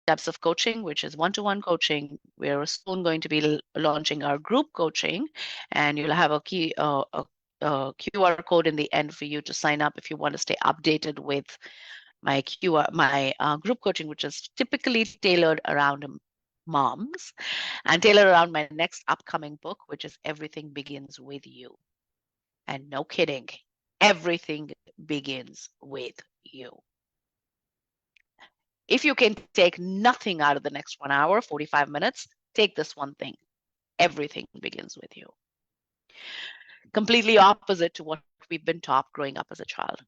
depths of coaching, which is one-to-one coaching. We're soon going to be launching our group coaching, and you'll have a QR code in the end for you to sign up if you want to stay updated with my group coaching, which is typically tailored around moms and tailored around my next upcoming book, which is Everything Begins With You. And no kidding, everything begins with you. If you can take nothing out of the next 1 hour, 45 minutes, take this one thing. Everything begins with you. Completely opposite to what we've been taught growing up as a child.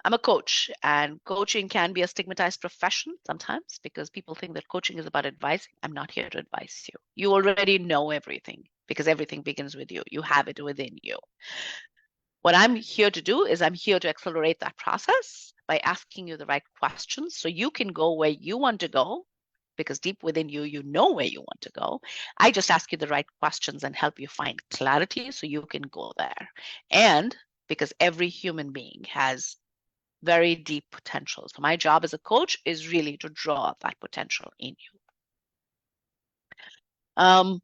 I'm a coach, and coaching can be a stigmatized profession sometimes because people think that coaching is about advice. I'm not here to advise you. You already know everything because everything begins with you. You have it within you. What I'm here to do is I'm here to accelerate that process by asking you the right questions so you can go where you want to go, because deep within you, you know where you want to go. I just ask you the right questions and help you find clarity so you can go there. And because every human being has very deep potential. So my job as a coach is really to draw up that potential in you.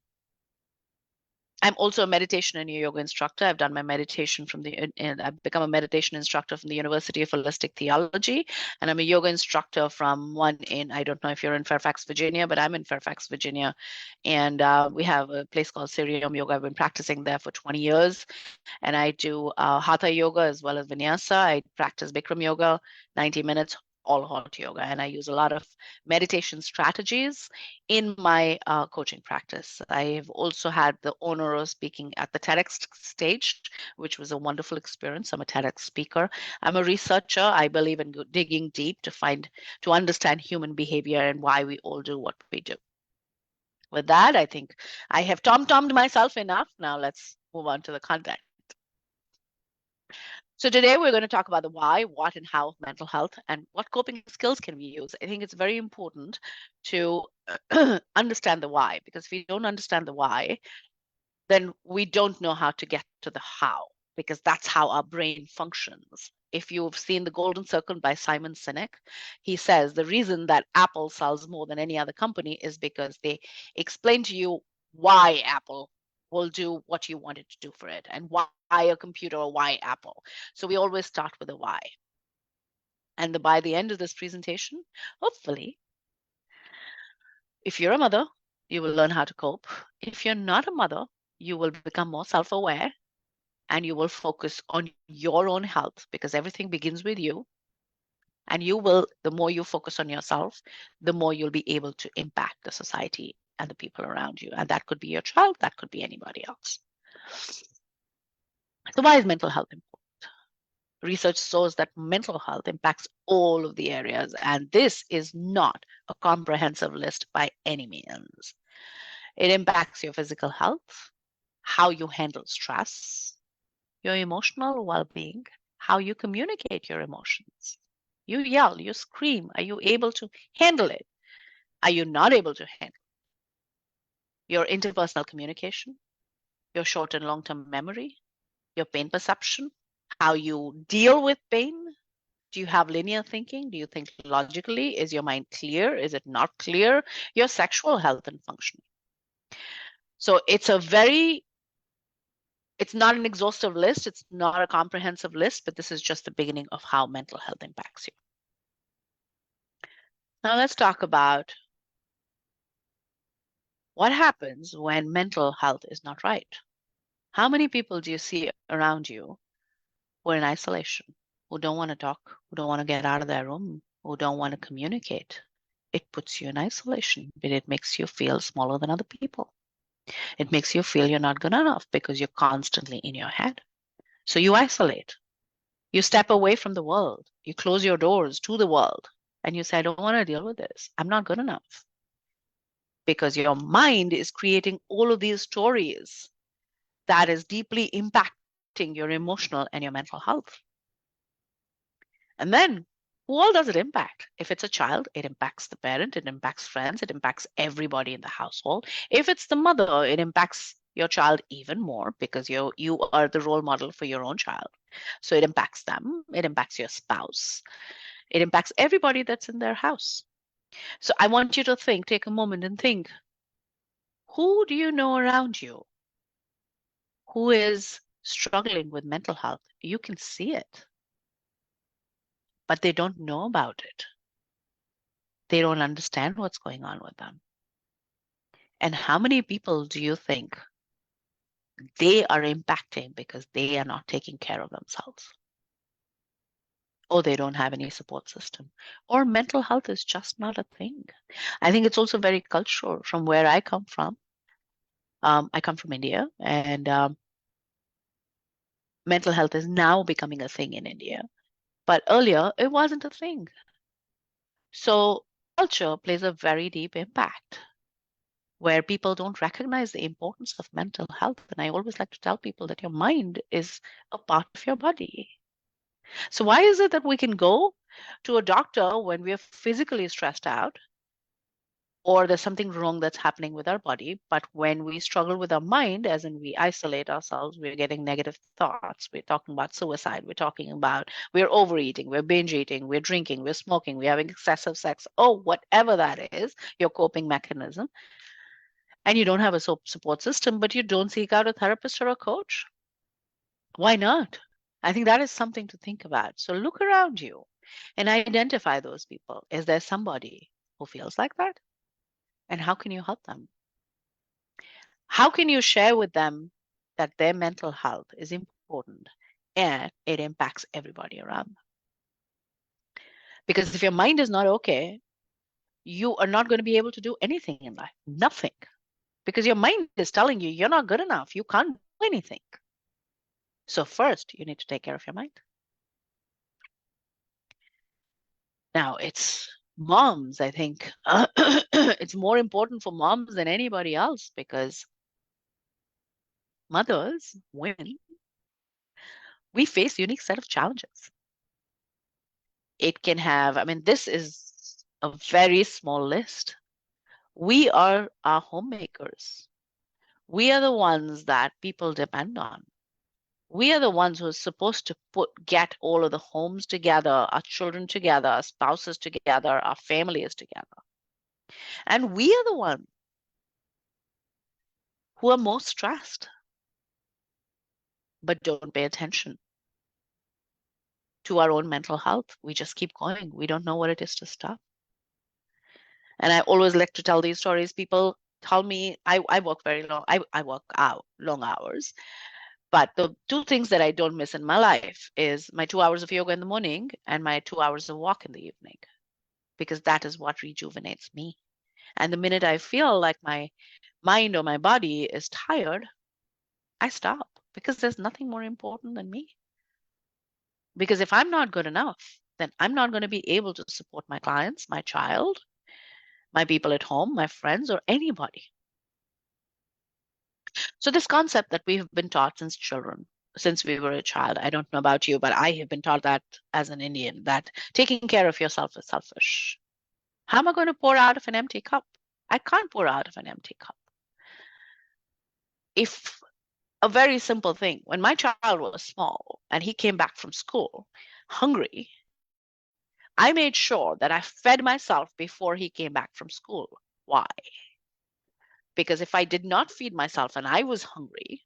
I'm also a meditation and yoga instructor. I've done my meditation and I've become a meditation instructor from the University of Holistic Theology. And I'm a yoga instructor from one I don't know if you're in Fairfax, Virginia, but I'm in Fairfax, Virginia. And we have a place called Sirium Yoga. I've been practicing there for 20 years. And I do Hatha yoga as well as Vinyasa. I practice Bikram yoga, 90 minutes, all hot yoga. And I use a lot of meditation strategies in my coaching practice. I've also had the honor of speaking at the TEDx stage, which was a wonderful experience. I'm a TEDx speaker. I'm a researcher. I believe in digging deep to understand human behavior and why we all do what we do. With that, I think I have tom-tommed myself enough. Now let's move on to the content. So today we're going to talk about the why, what, and how of mental health and what coping skills can we use. I think it's very important to understand the why, because if we don't understand the why, then we don't know how to get to the how, because that's how our brain functions. If you've seen The Golden Circle by Simon Sinek, he says the reason that Apple sells more than any other company is because they explain to you why Apple will do what you want it to do for it, and why a computer or why Apple. So we always start with a why. And by the end of this presentation, hopefully, if you're a mother, you will learn how to cope. If you're not a mother, you will become more self-aware and you will focus on your own health, because everything begins with you. And the more you focus on yourself, the more you'll be able to impact the society and the people around you. And that could be your child, that could be anybody else. So why is mental health important? Research shows that mental health impacts all of the areas, and this is not a comprehensive list by any means. It impacts your physical health, how you handle stress, your emotional well-being, how you communicate your emotions. You yell, you scream. Are you able to handle it? Are you not able to handle it? Your interpersonal communication, your short and long-term memory, your pain perception, how you deal with pain. Do you have linear thinking? Do you think logically? Is your mind clear? Is it not clear? Your sexual health and functioning. So it's not an exhaustive list. It's not a comprehensive list, but this is just the beginning of how mental health impacts you. Now let's talk about what happens when mental health is not right. How many people do you see around you who are in isolation, who don't want to talk, who don't want to get out of their room, who don't want to communicate? It puts you in isolation, but it makes you feel smaller than other people. It makes you feel you're not good enough because you're constantly in your head. So you isolate. You step away from the world. You close your doors to the world. And you say, I don't want to deal with this. I'm not good enough. Because your mind is creating all of these stories that is deeply impacting your emotional and your mental health. And then who all does it impact? If it's a child, it impacts the parent, it impacts friends, it impacts everybody in the household. If it's the mother, it impacts your child even more because you are the role model for your own child. So it impacts them, it impacts your spouse, It impacts everybody that's in their house. So I want you to think, take a moment and think, who do you know around you who is struggling with mental health? You can see it, but they don't know about it. They don't understand what's going on with them. And how many people do you think they are impacting because they are not taking care of themselves? Or they don't have any support system, or mental health is just not a thing. I think it's also very cultural from where I come from. I come from India, and mental health is now becoming a thing in India. But earlier, it wasn't a thing. So culture plays a very deep impact where people don't recognize the importance of mental health. And I always like to tell people that your mind is a part of your body. So why is it that we can go to a doctor when we are physically stressed out or there's something wrong that's happening with our body, but when we struggle with our mind, as in we isolate ourselves, we're getting negative thoughts, we're talking about suicide, we're talking about we're overeating, we're binge eating, we're drinking, we're smoking, we're having excessive sex, oh, whatever that is, your coping mechanism, and you don't have a support system, but you don't seek out a therapist or a coach. Why not? I think that is something to think about. So look around you and identify those people. Is there somebody who feels like that? And how can you help them? How can you share with them that their mental health is important and it impacts everybody around? Because if your mind is not okay, you are not going to be able to do anything in life. Nothing. Because your mind is telling you you're not good enough. You can't do anything. So first, you need to take care of your mind. Now, it's moms, I think. It's more important for moms than anybody else because mothers, women, we face unique set of challenges. It can have, I mean, this is a very small list. We are our homemakers. We are the ones that people depend on. We are the ones who are supposed to get all of the homes together, our children together, our spouses together, our families together. And we are the ones who are most stressed, but don't pay attention to our own mental health. We just keep going. We don't know what it is to stop. And I always like to tell these stories. People tell me I work very long. I work out long hours. But the two things that I don't miss in my life is my 2 hours of yoga in the morning and my 2 hours of walk in the evening, because that is what rejuvenates me. And the minute I feel like my mind or my body is tired, I stop because there's nothing more important than me. Because if I'm not good enough, then I'm not going to be able to support my clients, my child, my people at home, my friends, or anybody. So this concept that we have been taught since children, since we were a child, I don't know about you, but I have been taught that as an Indian, that taking care of yourself is selfish. How am I going to pour out of an empty cup? I can't pour out of an empty cup. If a very simple thing, when my child was small and he came back from school hungry, I made sure that I fed myself before he came back from school. Why? Because if I did not feed myself and I was hungry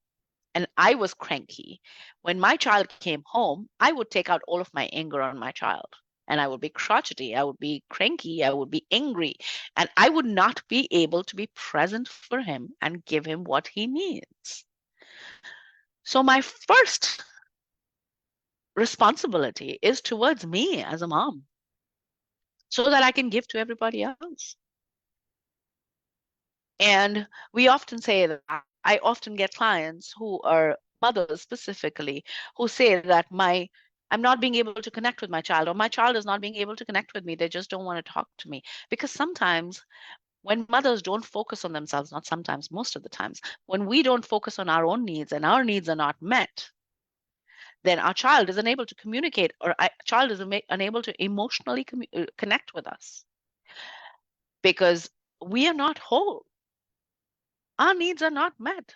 and I was cranky, when my child came home, I would take out all of my anger on my child. And I would be crotchety, I would be cranky, I would be angry, and I would not be able to be present for him and give him what he needs. So my first responsibility is towards me as a mom so that I can give to everybody else. And we often say that I often get clients who are mothers specifically who say that I'm not being able to connect with my child, or my child is not being able to connect with me. They just don't want to talk to me. Because sometimes when mothers don't focus on themselves, not sometimes, most of the times, when we don't focus on our own needs and our needs are not met, then our child is unable to communicate, or our child is unable to emotionally connect with us because we are not whole. Our needs are not met.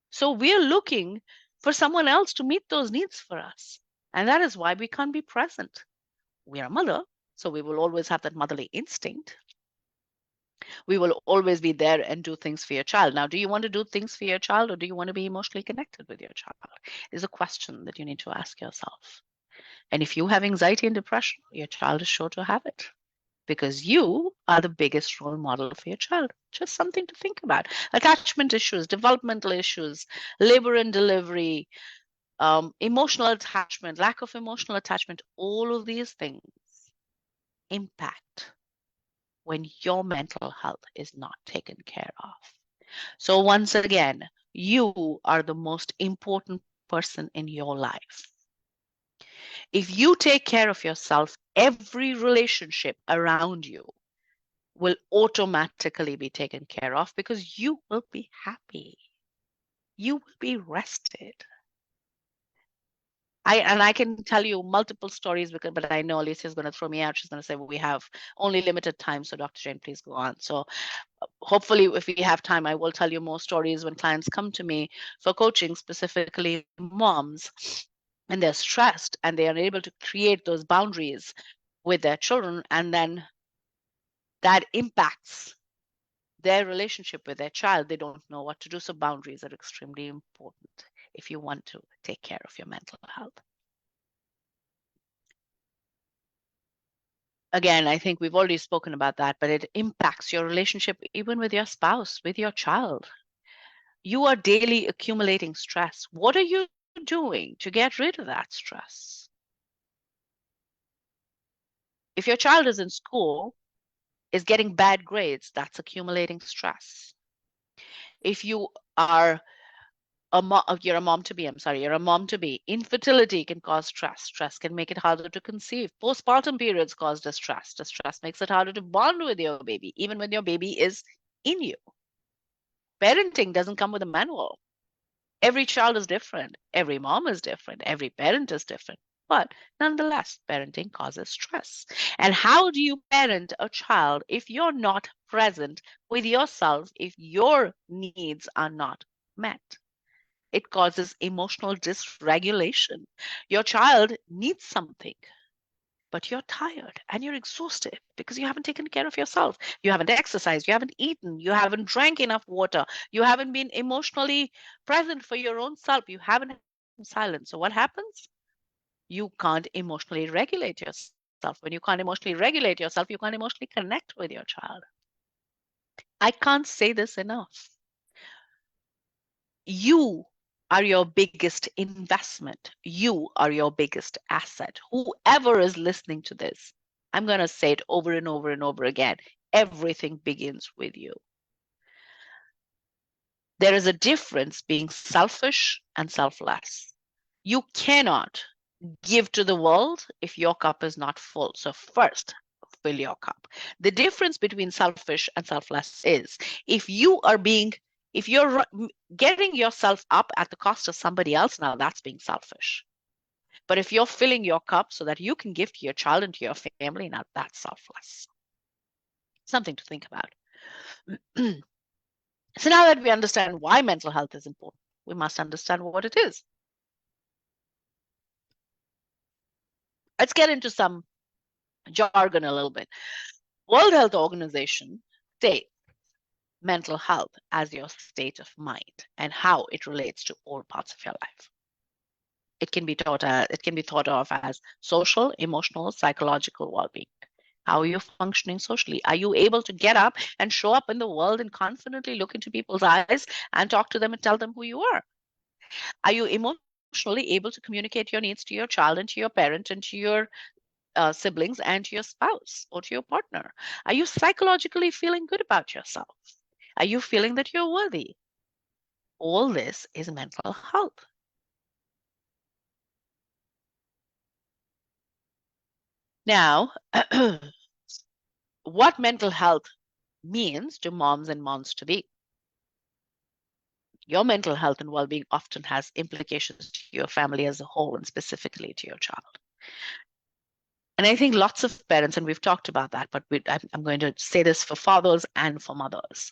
So we're looking for someone else to meet those needs for us. And that is why we can't be present. we're a mother, so we will always have that motherly instinct. We will always be there and do things for your child. Now, do you want to do things for your child, or do you want to be emotionally connected with your child? Is a question that you need to ask yourself. And if you have anxiety and depression, your child is sure to have it, because you are the biggest role model for your child. Just something to think about. Attachment issues, developmental issues, labor and delivery, emotional attachment, lack of emotional attachment, all of these things impact when your mental health is not taken care of. So once again, you are the most important person in your life. If you take care of yourself, every relationship around you will automatically be taken care of, because you will be happy. You will be rested. I can tell you multiple stories, but I know Alicia is going to throw me out. She's going to say, well, we have only limited time. So Dr. Jain, please go on. So hopefully if we have time, I will tell you more stories when clients come to me for coaching, specifically moms, and they're stressed and they are able to create those boundaries with their children. And then that impacts their relationship with their child. They don't know what to do. So boundaries are extremely important if you want to take care of your mental health. Again, I think we've already spoken about that, but it impacts your relationship even with your spouse, with your child. You are daily accumulating stress. What are you doing to get rid of that stress? If your child is in school, is getting bad grades, that's accumulating stress. If you are you're a mom to be, you're a mom to be, infertility can cause stress. Stress can make it harder to conceive. Postpartum periods cause distress. Distress makes it harder to bond with your baby, even when your baby is in you. Parenting doesn't come with a manual. Every child is different. Every mom is different. Every parent is different. But nonetheless, parenting causes stress. And how do you parent a child if you're not present with yourself, if your needs are not met? It causes emotional dysregulation. Your child needs something, but you're tired and you're exhausted because you haven't taken care of yourself. You haven't exercised, you haven't eaten, you haven't drank enough water, you haven't been emotionally present for your own self, you haven't been silent. So what happens? You can't emotionally regulate yourself. When you can't emotionally regulate yourself, you can't emotionally connect with your child. I can't say this enough. You are your biggest investment. You are your biggest asset. Whoever is listening to this, I'm going to say it over and over and over again. Everything begins with you. There is a difference being selfish and selfless. You cannot give to the world if your cup is not full. So first, fill your cup. The difference between selfish and selfless is if you're getting yourself up at the cost of somebody else, now that's being selfish. But if you're filling your cup so that you can give to your child and to your family, now that's selfless. Something to think about. So now that we understand why mental health is important, we must understand what it is. Let's get into some jargon a little bit. World Health Organization states mental health as your state of mind and how it relates to all parts of your life. It can be thought of as social, emotional, psychological well-being. How are you functioning socially? Are you able to get up and show up in the world and confidently look into people's eyes and talk to them and tell them who you are? Are you emotionally able to communicate your needs to your child and to your parent and to your siblings and to your spouse or to your partner? Are you psychologically feeling good about yourself? Are you feeling that you're worthy? All this is mental health. Now, what mental health means to moms and moms to be. Your mental health and well-being often has implications to your family as a whole and specifically to your child. And I think lots of parents, and we've talked about that, but I'm going to say this for fathers and for mothers.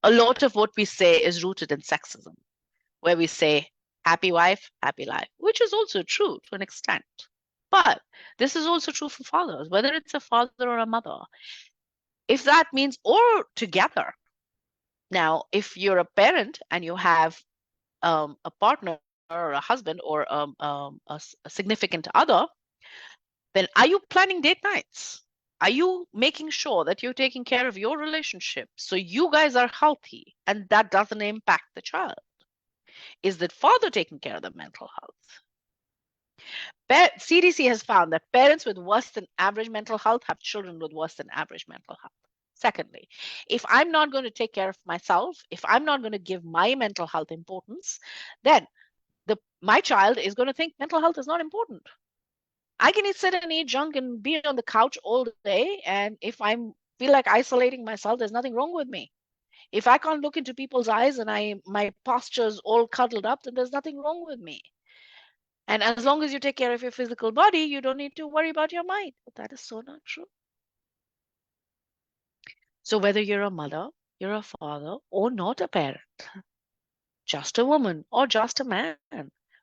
A lot of what we say is rooted in sexism, where we say, happy wife, happy life, which is also true to an extent. But this is also true for fathers, whether it's a father or a mother. If that means, or together. Now, if you're a parent and you have a partner or a husband or a significant other, then are you planning date nights? Are you making sure that you're taking care of your relationship so you guys are healthy and that doesn't impact the child? Is the father taking care of the mental health? CDC has found that parents with worse than average mental health have children with worse than average mental health. Secondly, if I'm not going to take care of myself, if I'm not going to give my mental health importance, then my child is going to think mental health is not important. I can sit and eat junk and be on the couch all day, and if I feel like isolating myself, there's nothing wrong with me. If I can't look into people's eyes and my posture's all cuddled up, then there's nothing wrong with me. And as long as you take care of your physical body, you don't need to worry about your mind. But that is so not true. So whether you're a mother, you're a father, or not a parent, just a woman, or just a man,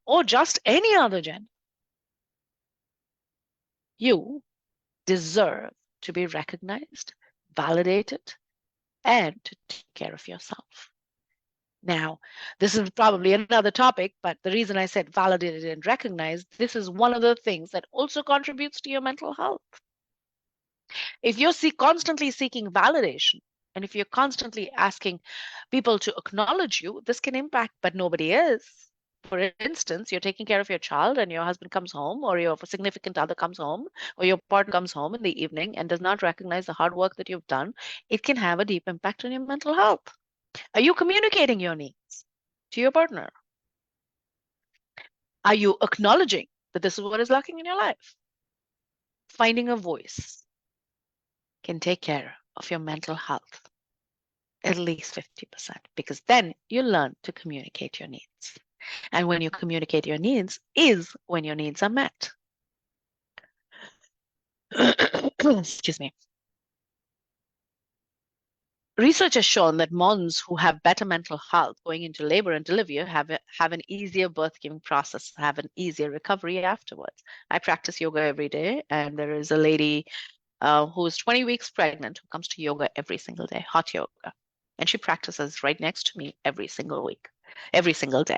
or just any other gender, you deserve to be recognized, validated, and to take care of yourself. Now, this is probably another topic, but the reason I said validated and recognized, this is one of the things that also contributes to your mental health. If you're constantly seeking validation, and if you're constantly asking people to acknowledge you, this can impact, but nobody is. For instance, you're taking care of your child and your husband comes home, or your significant other comes home, or your partner comes home in the evening and does not recognize the hard work that you've done, it can have a deep impact on your mental health. Are you communicating your needs to your partner? Are you acknowledging that this is what is lacking in your life? Finding a voice can take care of your mental health at least 50%, because then you learn to communicate your needs. And when you communicate your needs is when your needs are met. Excuse me. Research has shown that moms who have better mental health going into labor and delivery have an easier birth giving process, have an easier recovery afterwards. I practice yoga every day, and there is a lady who is 20 weeks pregnant who comes to yoga every single day, hot yoga. And she practices right next to me every single week, every single day.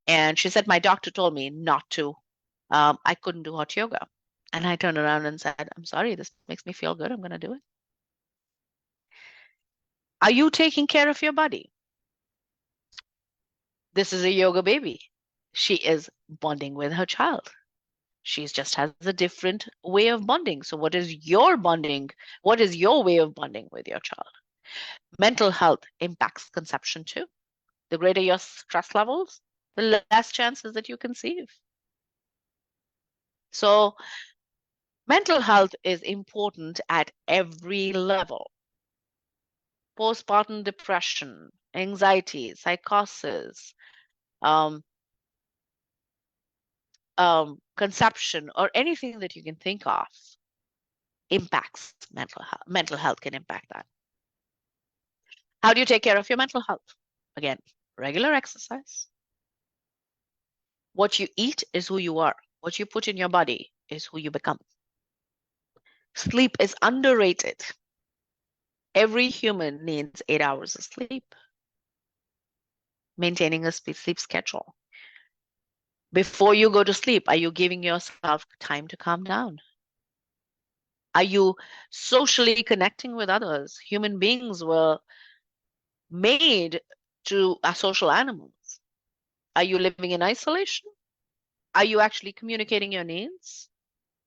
And she said, my doctor told me not to, I couldn't do hot yoga. And I turned around and said, I'm sorry, this makes me feel good. I'm going to do it. Are you taking care of your body? This is a yoga baby. She is bonding with her child. She just has a different way of bonding. So what is your bonding? What is your way of bonding with your child? Mental health impacts conception too. The greater your stress levels, the less chances that you conceive. So mental health is important at every level. Postpartum depression, anxiety, psychosis, um, conception, or anything that you can think of impacts mental health. Mental health can impact that. How do you take care of your mental health? Again, regular exercise. What you eat is who you are. What you put in your body is who you become. Sleep is underrated. Every human needs 8 hours of sleep. Maintaining a sleep schedule. Before you go to sleep, are you giving yourself time to calm down? Are you socially connecting with others? Human beings were made to are social animals. Are you living in isolation? Are you actually communicating your needs?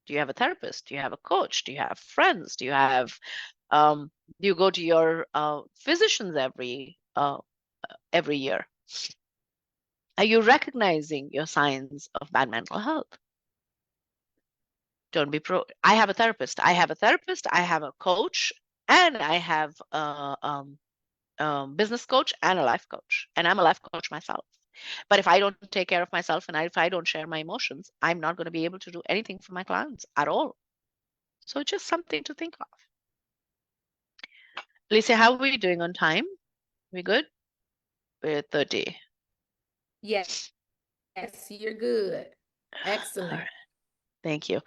Do you have a therapist? Do you have a coach? Do you have friends? Do you go to your physicians every year? Are you recognizing your signs of bad mental health? Don't be I have a therapist. I have a coach, and I have a business coach and a life coach. And I'm a life coach myself. But if I don't take care of myself and if I don't share my emotions, I'm not going to be able to do anything for my clients at all. So it's just something to think of. Lisa, how are we doing on time? We good? We're 30. Yes, you're good. Excellent. All right. Thank you.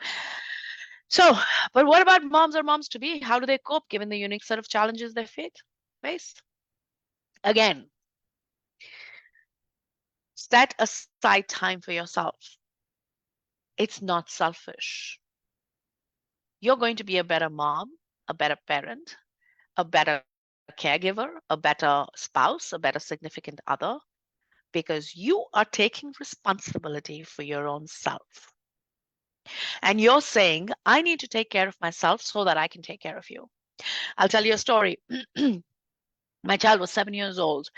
So, but what about moms or moms to be? How do they cope given the unique set of challenges they face? Again, set aside time for yourself. It's not selfish. You're going to be a better mom, a better parent, a better caregiver, a better spouse, a better significant other, because you are taking responsibility for your own self. And you're saying, I need to take care of myself so that I can take care of you. I'll tell you a story. My child was 7 years old.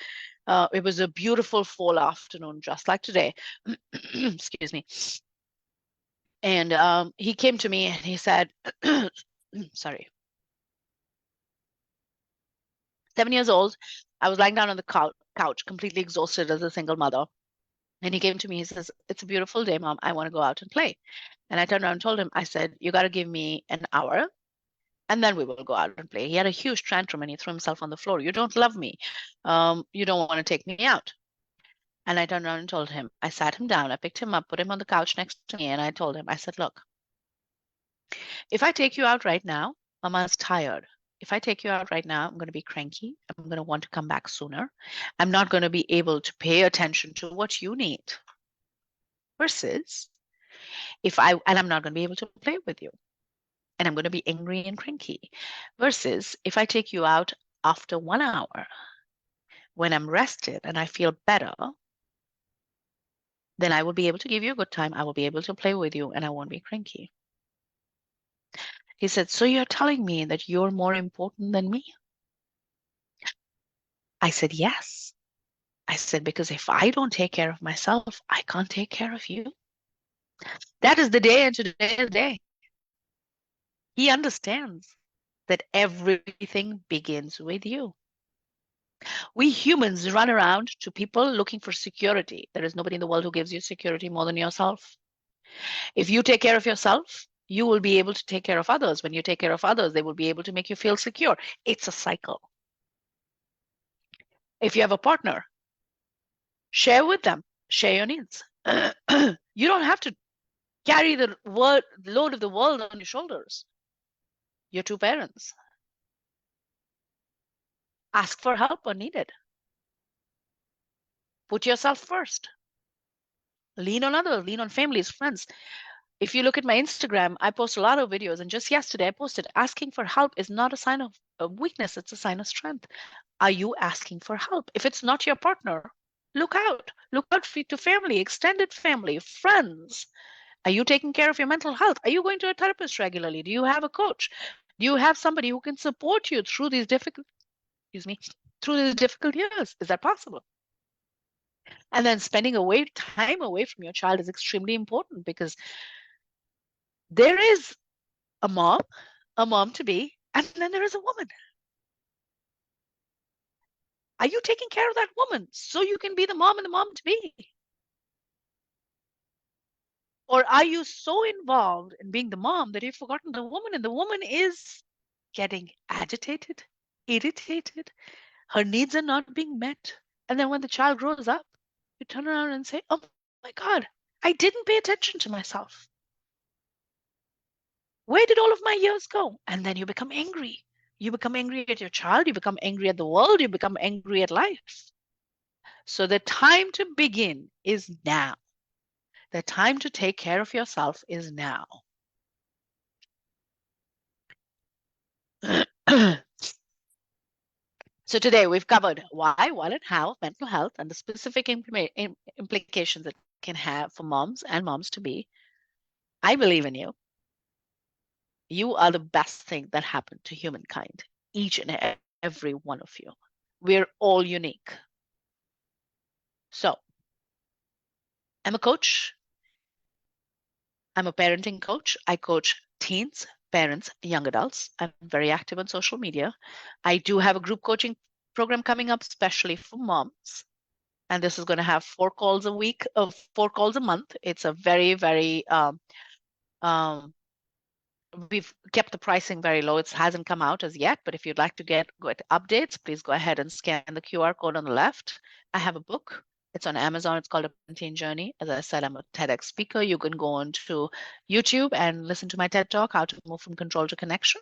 It was a beautiful fall afternoon, just like today. Excuse me. And he came to me and he said, sorry, 7 years old. I was lying down on the couch, completely exhausted as a single mother. And he came to me, he says, it's a beautiful day, Mom. I want to go out and play. And I turned around and told him, I said, you got to give me an hour and then we will go out and play. He had a huge tantrum and he threw himself on the floor. You don't love me. You don't want to take me out. And I turned around and told him, I sat him down, I picked him up, put him on the couch next to me, and I told him, I said, look, if I take you out right now, Mama's tired. If I take you out right now, I'm going to be cranky. I'm going to want to come back sooner. I'm not going to be able to pay attention to what you need. Versus and I'm not going to be able to play with you. And I'm going to be angry and cranky. Versus if I take you out after 1 hour, when I'm rested and I feel better, then I will be able to give you a good time. I will be able to play with you and I won't be cranky. He said, so you're telling me that you're more important than me? I said, yes. I said, because if I don't take care of myself, I can't take care of you. That is the day, and today is the day. He understands that everything begins with you. We humans run around to people looking for security. There is nobody in the world who gives you security more than yourself. If you take care of yourself, you will be able to take care of others. When you take care of others, they will be able to make you feel secure. It's a cycle. If you have a partner, share with them, share your needs. You don't have to carry the load of the world on your shoulders. Your two parents. Ask for help when needed. Put yourself first. Lean on others, lean on families, friends. If you look at my Instagram, I post a lot of videos, and just yesterday I posted asking for help is not a sign of weakness, it's a sign of strength. Are you asking for help? If it's not your partner, look out. Look out to family, extended family, friends. Are you taking care of your mental health? Are you going to a therapist regularly? Do you have a coach? Do you have somebody who can support you through these difficult years? Is that possible? And then spending time away from your child is extremely important, because there is a mom to be, and then there is a woman. Are you taking care of that woman so you can be the mom and the mom to be? Or are you so involved in being the mom that you've forgotten the woman, and the woman is getting agitated, irritated, her needs are not being met. And then when the child grows up, you turn around and say, oh my God, I didn't pay attention to myself. Where did all of my years go? And then you become angry. You become angry at your child, you become angry at the world, you become angry at life. So the time to begin is now. The time to take care of yourself is now. So today we've covered why, what, and how mental health and the specific implications it can have for moms and moms to be. I believe in you. You are the best thing that happened to humankind, each and every one of you. We're all unique. So I'm a coach. I'm a parenting coach. I coach teens, parents, young adults. I'm very active on social media. I do have a group coaching program coming up, especially for moms. And this is going to have 4 calls a week, 4 calls a month. It's a very, very, we've kept the pricing very low. It hasn't come out as yet, but if you'd like to get updates, please go ahead and scan the QR code on the left. I have a book. It's on Amazon. It's called Unnatti Journey. As I said, I'm a TEDx speaker. You can go on to YouTube and listen to my TED Talk, How to Move from Control to Connection.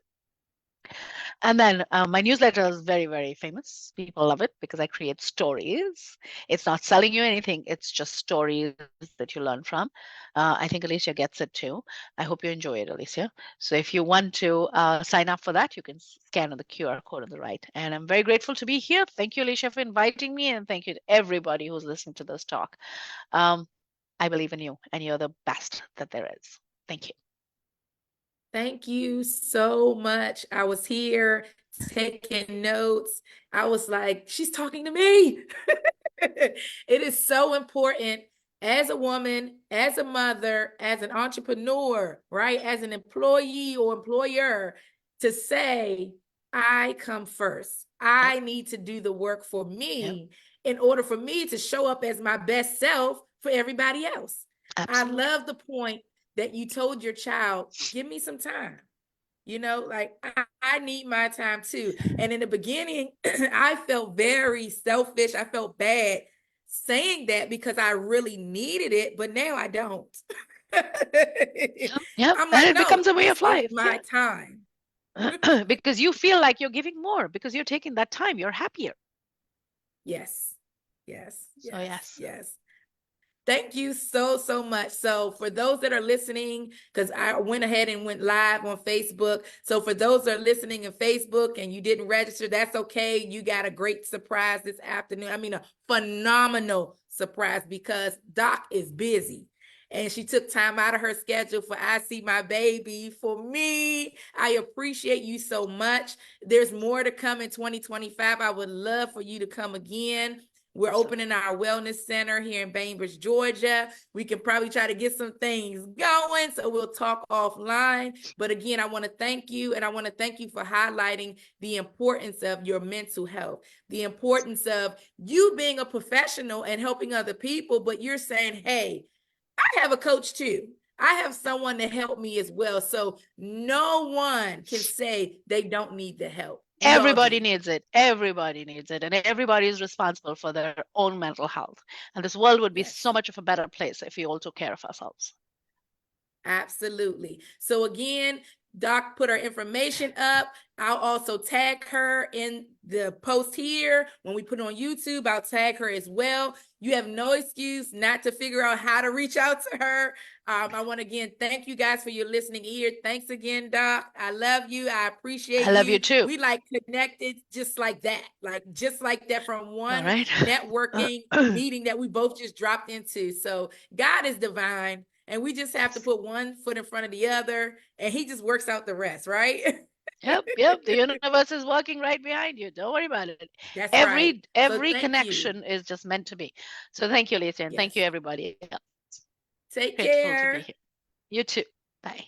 And then my newsletter is very, very famous. People love it because I create stories. It's not selling you anything, it's just stories that you learn from. I think Alicia gets it too. I hope you enjoy it, Alicia. So if you want to sign up for that, you can scan on the QR code on the right. And I'm very grateful to be here. Thank you, Alicia, for inviting me. And thank you to everybody who's listening to this talk. I believe in you, and you're the best that there is. Thank you. Thank you so much. I was here taking notes. I was like, she's talking to me. It is so important as a woman, as a mother, as an entrepreneur, right? As an employee or employer to say, I come first. I need to do the work for me in order for me to show up as my best self for everybody else. Absolutely. I love the point that you told your child, give me some time. You know, like I need my time too. And in the beginning, I felt very selfish. I felt bad saying that because I really needed it, but now I don't. Yeah. I'm And like, it no, becomes a way this of is life. my time. Because you feel like you're giving more because you're taking that time. You're happier. Yes, yes, yes, So yes. yes. Thank you so much. So for those that are listening, because I went ahead and went live on Facebook. So for those that are listening in Facebook and you didn't register, that's okay. You got a great surprise this afternoon. I mean, a phenomenal surprise because Doc is busy. And she took time out of her schedule for I See My Baby for me. I appreciate you so much. There's more to come in 2025. I would love for you to come again. We're opening our wellness center here in Bainbridge, Georgia. We can probably try to get some things going, so we'll talk offline. But again, I want to thank you, and I want to thank you for highlighting the importance of your mental health, the importance of you being a professional and helping other people, but you're saying, hey, I have a coach too. I have someone to help me as well. So no one can say they don't need the help. We all Everybody do. needs it. Everybody needs it. And everybody is responsible for their own mental health. And this world would be so Yes. much of a better place if we all took care of ourselves. Absolutely. So again, Doc put her information up. I'll also tag her in the post here. When we put it on YouTube, I'll tag her as well. You have no excuse not to figure out how to reach out to her. I want to again thank you guys for your listening ear. Thanks again, Doc. I love you. I appreciate I love you you. too. We like connected just like that, from All one right. networking meeting that we both just dropped into. So God is divine. And we just have to put one foot in front of the other, and he just works out the rest, right? Yep. The universe is working right behind you. Don't worry about it. That's right. So Every thank you. connection is just meant to be. So thank you, Lisa, and thank Yes. you, everybody. Take Grateful to be care. here. You too. Bye.